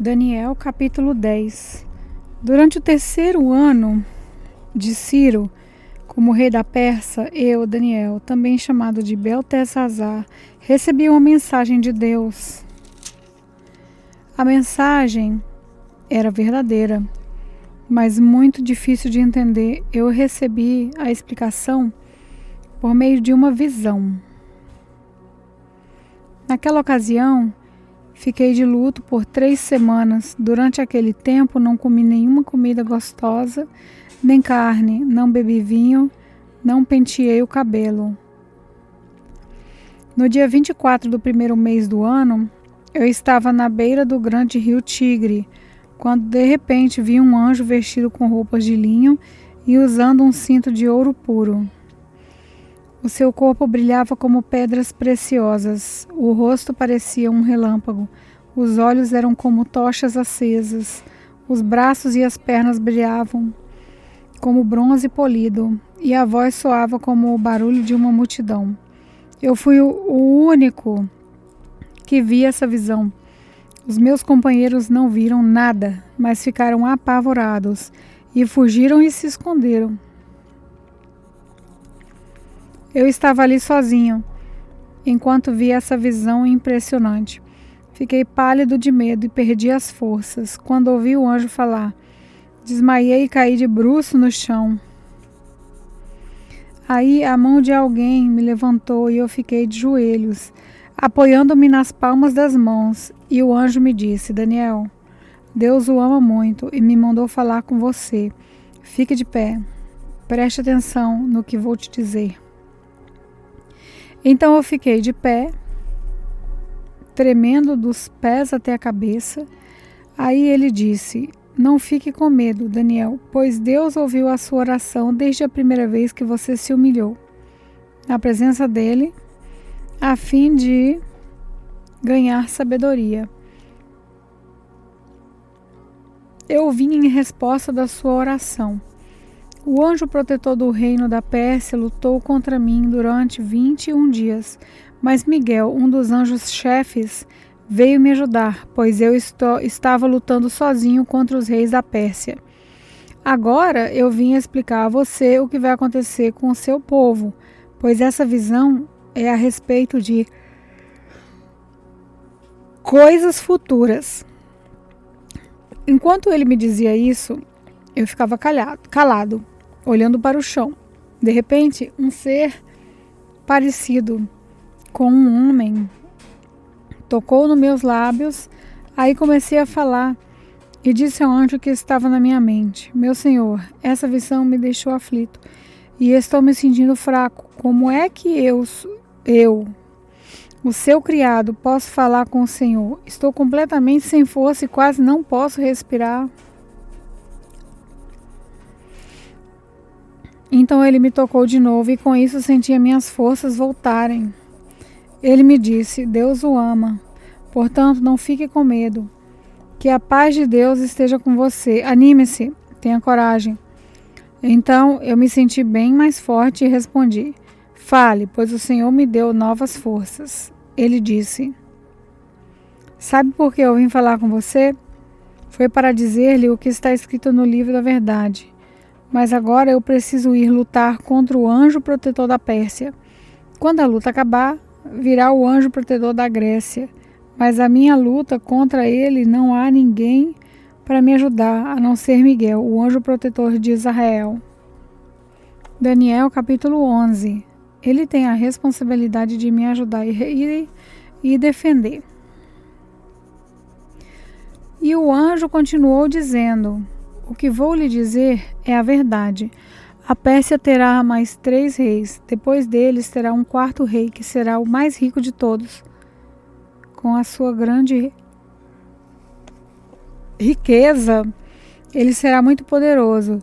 Daniel capítulo 10. Durante o 3º ano de Ciro, como rei da Pérsia, eu, Daniel, também chamado de Beltesazar, recebi uma mensagem de Deus. A mensagem era verdadeira, mas muito difícil de entender. Eu recebi a explicação por meio de uma visão. Naquela ocasião, fiquei de luto por 3 semanas. Durante aquele tempo, não comi nenhuma comida gostosa, nem carne, não bebi vinho, não penteei o cabelo. No dia 24 do 1º mês do ano, eu estava na beira do grande rio Tigre, quando de repente vi um anjo vestido com roupas de linho e usando um cinto de ouro puro. O seu corpo brilhava como pedras preciosas, o rosto parecia um relâmpago, os olhos eram como tochas acesas, os braços e as pernas brilhavam como bronze polido, e a voz soava como o barulho de uma multidão. Eu fui o único que vi essa visão. Os meus companheiros não viram nada, mas ficaram apavorados, e fugiram e se esconderam. Eu estava ali sozinho, enquanto vi essa visão impressionante. Fiquei pálido de medo e perdi as forças. Quando ouvi o anjo falar, desmaiei e caí de bruços no chão. Aí a mão de alguém me levantou e eu fiquei de joelhos, apoiando-me nas palmas das mãos. E o anjo me disse: Daniel, Deus o ama muito e me mandou falar com você. Fique de pé. Preste atenção no que vou te dizer. Então eu fiquei de pé, tremendo dos pés até a cabeça. Aí ele disse: não fique com medo, Daniel, pois Deus ouviu a sua oração desde a primeira vez que você se humilhou na presença dele, a fim de ganhar sabedoria. Eu vim em resposta da sua oração. O anjo protetor do reino da Pérsia lutou contra mim durante 21 dias, mas Miguel, um dos anjos-chefes, veio me ajudar, pois eu estava lutando sozinho contra os reis da Pérsia. Agora eu vim explicar a você o que vai acontecer com o seu povo, pois essa visão é a respeito de coisas futuras. Enquanto ele me dizia isso, eu ficava calado, olhando para o chão. De repente, um ser parecido com um homem tocou nos meus lábios. Aí comecei a falar e disse ao anjo que estava na minha mente: meu senhor, essa visão me deixou aflito e estou me sentindo fraco. Como é que eu, o seu criado, posso falar com o senhor? Estou completamente sem força e quase não posso respirar. Então ele me tocou de novo e com isso senti minhas forças voltarem. Ele me disse: Deus o ama, portanto não fique com medo. Que a paz de Deus esteja com você. Anime-se, tenha coragem. Então eu me senti bem mais forte e respondi: fale, pois o Senhor me deu novas forças. Ele disse: sabe por que eu vim falar com você? Foi para dizer-lhe o que está escrito no livro da verdade. Mas agora eu preciso ir lutar contra o anjo protetor da Pérsia. Quando a luta acabar, virá o anjo protetor da Grécia. Mas a minha luta contra ele não há ninguém para me ajudar, a não ser Miguel, o anjo protetor de Israel. Daniel capítulo 11. Ele tem a responsabilidade de me ajudar e defender. E o anjo continuou dizendo: o que vou lhe dizer é a verdade. A Pérsia terá mais 3 reis. Depois deles terá um 4º rei, que será o mais rico de todos. Com a sua grande riqueza, ele será muito poderoso.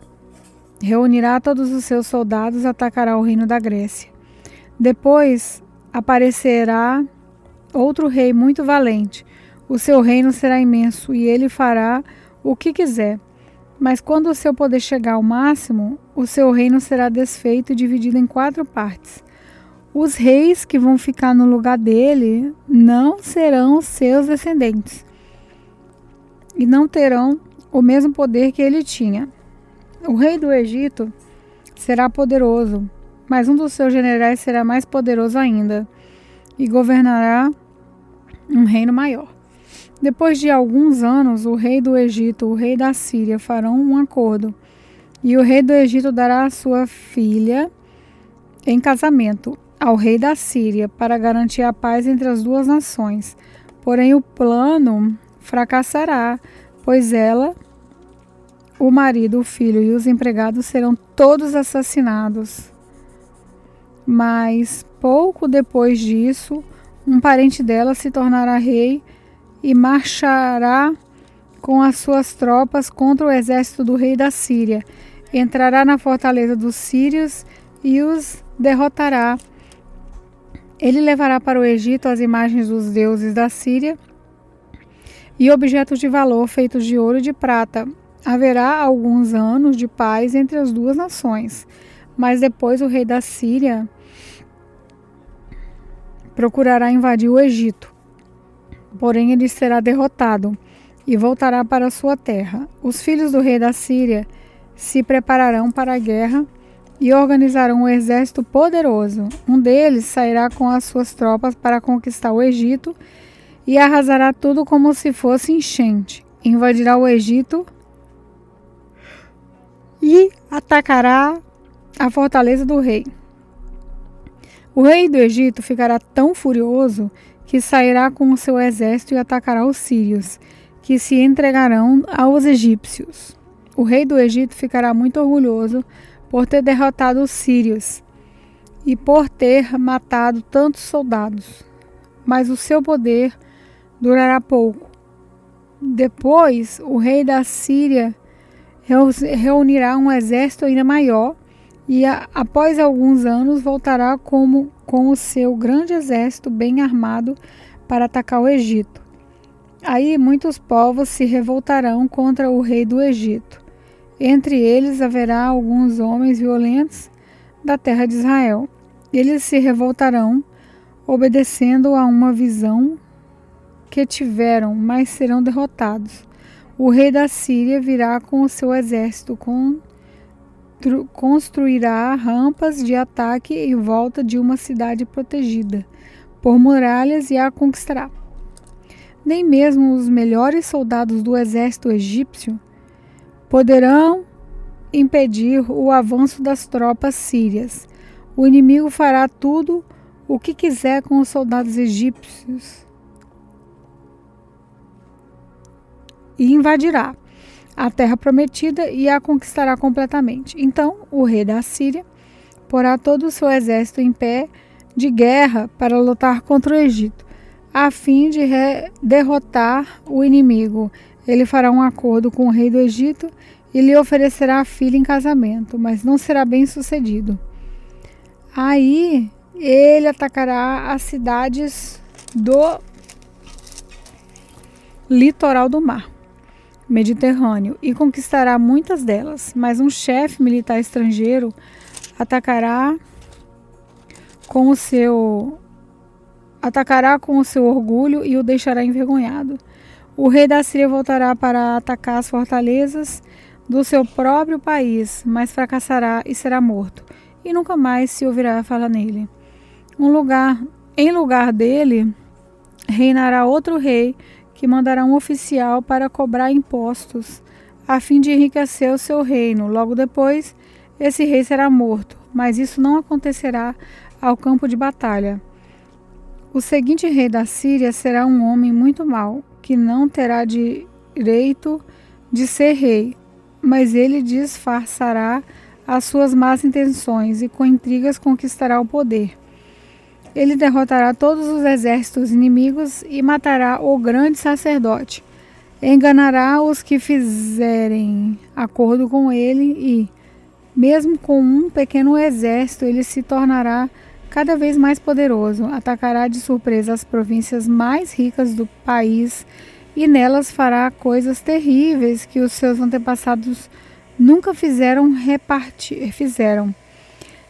Reunirá todos os seus soldados e atacará o reino da Grécia. Depois aparecerá outro rei muito valente. O seu reino será imenso e ele fará o que quiser. Mas quando o seu poder chegar ao máximo, o seu reino será desfeito e dividido em 4 partes. Os reis que vão ficar no lugar dele não serão seus descendentes. e não terão o mesmo poder que ele tinha. O rei do Egito será poderoso, mas um dos seus generais será mais poderoso ainda e governará um reino maior. Depois de alguns anos, o rei do Egito e o rei da Síria farão um acordo, e o rei do Egito dará a sua filha em casamento ao rei da Síria para garantir a paz entre as duas nações. Porém, o plano fracassará, pois ela, o marido, o filho e os empregados serão todos assassinados. Mas, pouco depois disso, um parente dela se tornará rei e marchará com as suas tropas contra o exército do rei da Síria. Entrará na fortaleza dos sírios e os derrotará. Ele levará para o Egito as imagens dos deuses da Síria e objetos de valor feitos de ouro e de prata. Haverá alguns anos de paz entre as duas nações, mas depois o rei da Síria procurará invadir o Egito. Porém, ele será derrotado e voltará para sua terra. Os filhos do rei da Síria se prepararão para a guerra e organizarão um exército poderoso. Um deles sairá com as suas tropas para conquistar o Egito e arrasará tudo como se fosse enchente. Invadirá o Egito e atacará a fortaleza do rei. O rei do Egito ficará tão furioso que sairá com o seu exército e atacará os sírios, que se entregarão aos egípcios. O rei do Egito ficará muito orgulhoso por ter derrotado os sírios e por ter matado tantos soldados, mas o seu poder durará pouco. Depois, o rei da Síria reunirá um exército ainda maior e, após alguns anos, voltará com o seu grande exército bem armado para atacar o Egito. Aí muitos povos se revoltarão contra o rei do Egito. Entre eles haverá alguns homens violentos da terra de Israel. Eles se revoltarão, obedecendo a uma visão que tiveram, mas serão derrotados. O rei da Síria virá com o seu exército, construirá rampas de ataque em volta de uma cidade protegida por muralhas e a conquistará. Nem mesmo os melhores soldados do exército egípcio poderão impedir o avanço das tropas sírias. O inimigo fará tudo o que quiser com os soldados egípcios e invadirá a terra prometida e a conquistará completamente. Então o rei da Síria porá todo o seu exército em pé de guerra para lutar contra o Egito, a fim de derrotar o inimigo. Ele fará um acordo com o rei do Egito e lhe oferecerá a filha em casamento, mas não será bem sucedido. Aí ele atacará as cidades do litoral do mar Mediterrâneo e conquistará muitas delas, mas um chefe militar estrangeiro atacará com o seu orgulho e o deixará envergonhado. O rei da Síria voltará para atacar as fortalezas do seu próprio país, mas fracassará e será morto, e nunca mais se ouvirá falar nele. Em lugar dele, reinará outro rei que mandará um oficial para cobrar impostos, a fim de enriquecer o seu reino. Logo depois, esse rei será morto, mas isso não acontecerá ao campo de batalha. O seguinte rei da Síria será um homem muito mau, que não terá direito de ser rei, mas ele disfarçará as suas más intenções e com intrigas conquistará o poder. Ele derrotará todos os exércitos inimigos e matará o grande sacerdote. Enganará os que fizerem acordo com ele e, mesmo com um pequeno exército, ele se tornará cada vez mais poderoso. Atacará de surpresa as províncias mais ricas do país e nelas fará coisas terríveis que os seus antepassados nunca fizeram.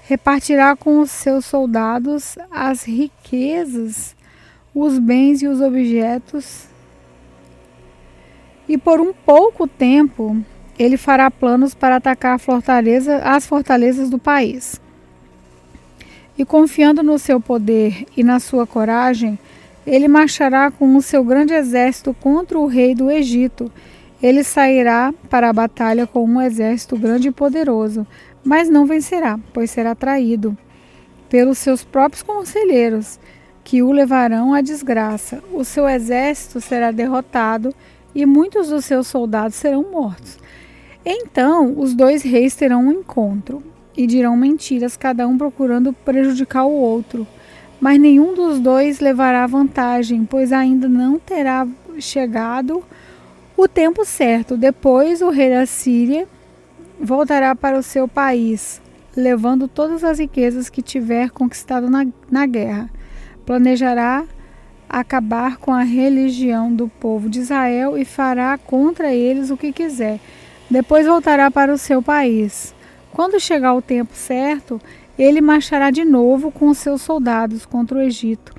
Repartirá com os seus soldados as riquezas, os bens e os objetos E por um pouco tempo ele fará planos para atacar as fortalezas do país. E confiando no seu poder e na sua coragem, ele marchará com o seu grande exército contra o rei do Egito. Ele sairá para a batalha com um exército grande e poderoso, mas não vencerá, pois será traído pelos seus próprios conselheiros, que o levarão à desgraça. O seu exército será derrotado e muitos dos seus soldados serão mortos. Então os dois reis terão um encontro e dirão mentiras, cada um procurando prejudicar o outro. Mas nenhum dos dois levará vantagem, pois ainda não terá chegado o tempo certo. Depois o rei da Síria voltará para o seu país, levando todas as riquezas que tiver conquistado na guerra. Planejará acabar com a religião do povo de Israel e fará contra eles o que quiser. Depois voltará para o seu país. Quando chegar o tempo certo, ele marchará de novo com os seus soldados contra o Egito,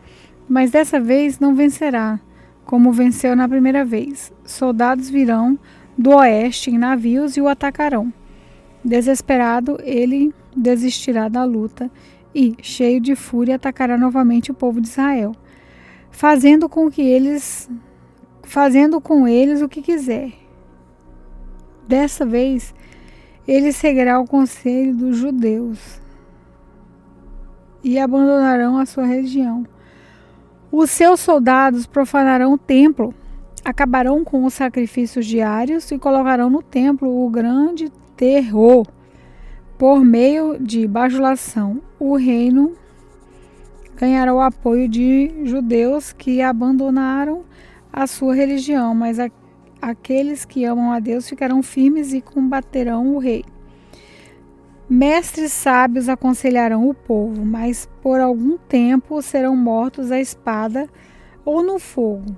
mas dessa vez não vencerá, como venceu na primeira vez. Soldados virão do oeste em navios e o atacarão. Desesperado, ele desistirá da luta e, cheio de fúria, atacará novamente o povo de Israel, fazendo com eles o que quiser. Dessa vez, ele seguirá o conselho dos judeus e abandonarão a sua religião. Os seus soldados profanarão o templo, acabarão com os sacrifícios diários e colocarão no templo o grande terror. Por meio de bajulação, o reino ganhará o apoio de judeus que abandonaram a sua religião, mas aqueles que amam a Deus ficarão firmes e combaterão o rei. Mestres sábios aconselharão o povo, mas por algum tempo serão mortos à espada ou no fogo,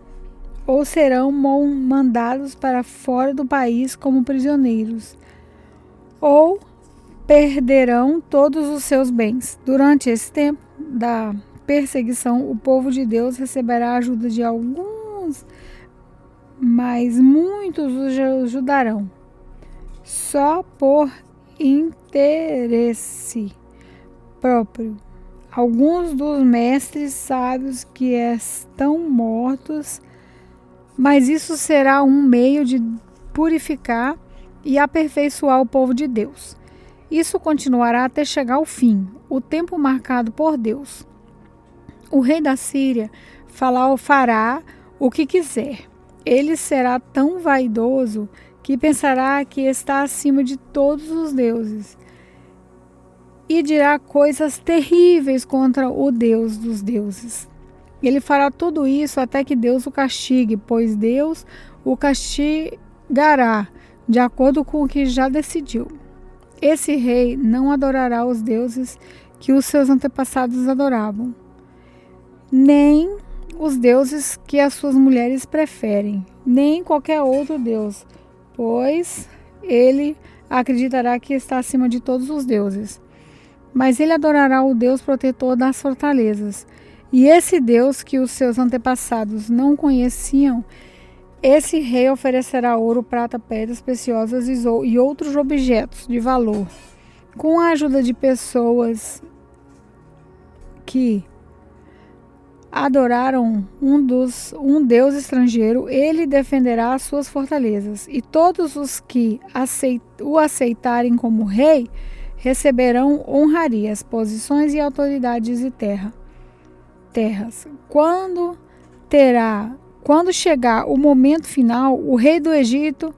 ou serão mandados para fora do país como prisioneiros, ou perderão todos os seus bens. Durante esse tempo da perseguição, o povo de Deus receberá a ajuda de alguns, mas muitos os ajudarão só por interesse próprio. Alguns dos mestres sábios que estão mortos, mas isso será um meio de purificar e aperfeiçoar o povo de Deus. Isso continuará até chegar ao fim, o tempo marcado por Deus. O rei da Síria fará o que quiser. Ele será tão vaidoso que pensará que está acima de todos os deuses e dirá coisas terríveis contra o Deus dos deuses. Ele fará tudo isso até que Deus o castigue, pois Deus o castigará de acordo com o que já decidiu. Esse rei não adorará os deuses que os seus antepassados adoravam, nem os deuses que as suas mulheres preferem, nem qualquer outro deus, pois ele acreditará que está acima de todos os deuses. Mas ele adorará o Deus protetor das fortalezas. E esse Deus que os seus antepassados não conheciam, esse rei oferecerá ouro, prata, pedras preciosas e outros objetos de valor. Com a ajuda de pessoas que adoraram um deus estrangeiro, ele defenderá as suas fortalezas. E todos os que o aceitarem como rei receberão honrarias, posições e autoridades de terras. Quando chegar o momento final, o rei do Egito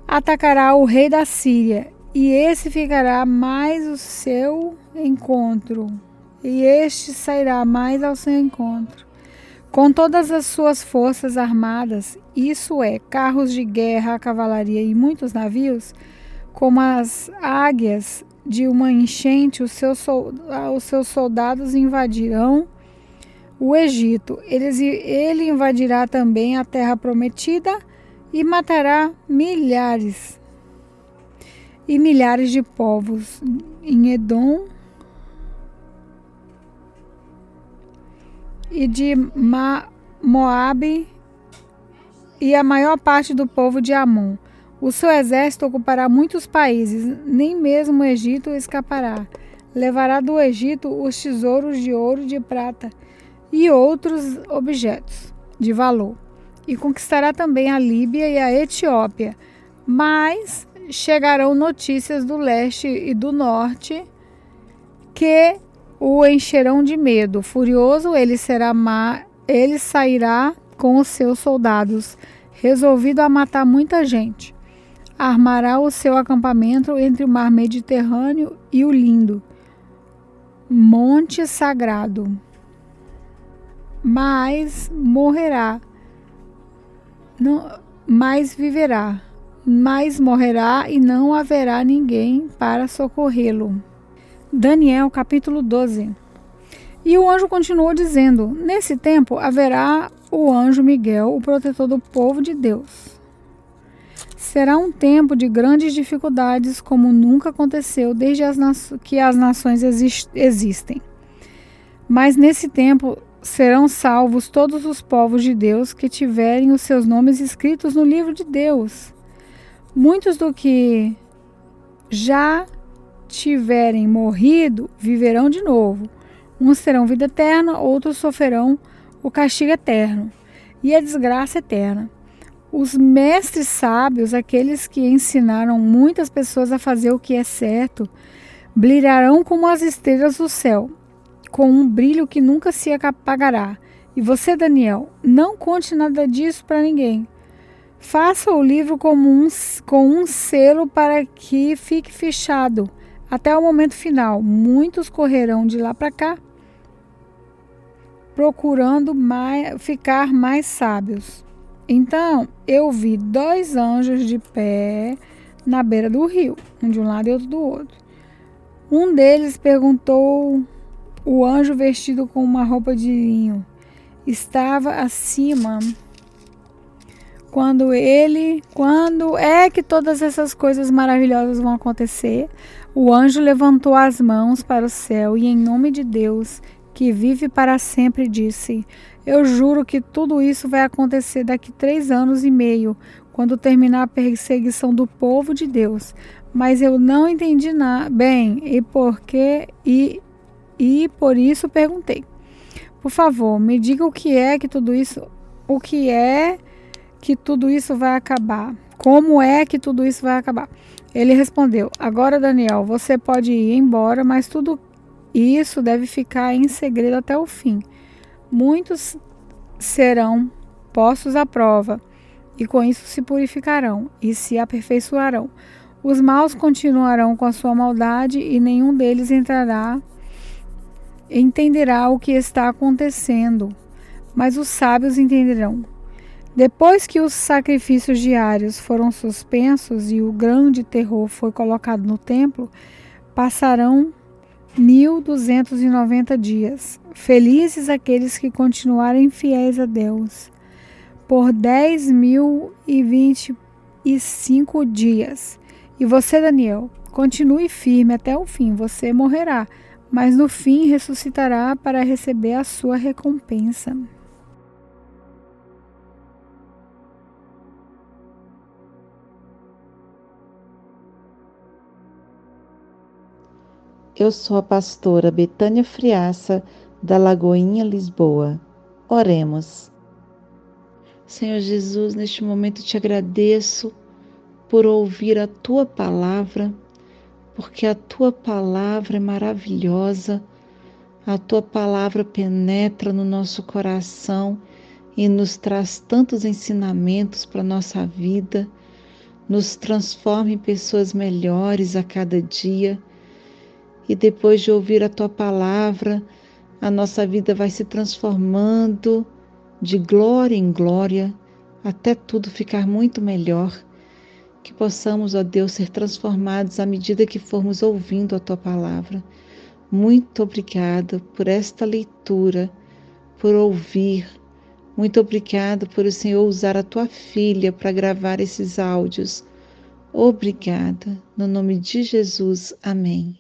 atacará o rei da Síria, e esse ficará mais ao seu encontro, e este sairá mais ao seu encontro, com todas as suas forças armadas, isso é, carros de guerra, cavalaria e muitos navios, como as águias de uma enchente. Os seus soldados invadirão o Egito. Ele invadirá também a terra prometida e matará milhares e milhares de povos em Edom e de Moabe e a maior parte do povo de Amon. O seu exército ocupará muitos países, nem mesmo o Egito escapará. Levará do Egito os tesouros de ouro e de prata e outros objetos de valor. E conquistará também a Líbia e a Etiópia. Mas chegarão notícias do leste e do norte que o encherão de medo. Furioso, ele sairá com os seus soldados, resolvido a matar muita gente. Armará o seu acampamento entre o mar Mediterrâneo e o lindo Monte Sagrado. Mas morrerá, mas viverá, mas morrerá e não haverá ninguém para socorrê-lo. Daniel capítulo 12. E o anjo continuou dizendo: nesse tempo haverá o anjo Miguel, o protetor do povo de Deus. Será um tempo de grandes dificuldades, como nunca aconteceu desde que as nações existem. Mas nesse tempo serão salvos todos os povos de Deus que tiverem os seus nomes escritos no livro de Deus. Muitos do que já tiverem morrido viverão de novo. Uns terão vida eterna, outros sofrerão o castigo eterno e a desgraça eterna. Os mestres sábios, aqueles que ensinaram muitas pessoas a fazer o que é certo, brilharão como as estrelas do céu, com um brilho que nunca se apagará. E você, Daniel, não conte nada disso para ninguém. Faça o livro com um selo para que fique fechado até o momento final. Muitos correrão de lá para cá, procurando ficar mais sábios. Então eu vi 2 anjos de pé na beira do rio, um de um lado e outro do outro. Um deles perguntou: o anjo vestido com uma roupa de linho estava acima. Quando é que todas essas coisas maravilhosas vão acontecer? O anjo levantou as mãos para o céu e, em nome de Deus, que vive para sempre, disse: eu juro que tudo isso vai acontecer daqui 3 anos e meio, quando terminar a perseguição do povo de Deus. Mas eu não entendi bem e por isso perguntei. Por favor, me diga o que é que tudo isso vai acabar. Como é que tudo isso vai acabar? Ele respondeu: agora, Daniel, você pode ir embora, mas tudo isso deve ficar em segredo até o fim. Muitos serão postos à prova, e com isso se purificarão e se aperfeiçoarão. Os maus continuarão com a sua maldade, e nenhum deles entenderá o que está acontecendo, mas os sábios entenderão. Depois que os sacrifícios diários foram suspensos e o grande terror foi colocado no templo, passarão 1290 dias. Felizes aqueles que continuarem fiéis a Deus por 10.025 dias. E você, Daniel, continue firme até o fim. Você morrerá, mas no fim ressuscitará para receber a sua recompensa. Eu sou a pastora Betânia Friaça, da Lagoinha, Lisboa. Oremos. Senhor Jesus, neste momento te agradeço por ouvir a Tua palavra, porque a Tua palavra é maravilhosa, a Tua palavra penetra no nosso coração e nos traz tantos ensinamentos para a nossa vida, nos transforma em pessoas melhores a cada dia. E depois de ouvir a Tua palavra, a nossa vida vai se transformando de glória em glória, até tudo ficar muito melhor. Que possamos, ó Deus, ser transformados à medida que formos ouvindo a Tua palavra. Muito obrigada por esta leitura, por ouvir. Muito obrigada por o Senhor usar a Tua filha para gravar esses áudios. Obrigada. No nome de Jesus. Amém.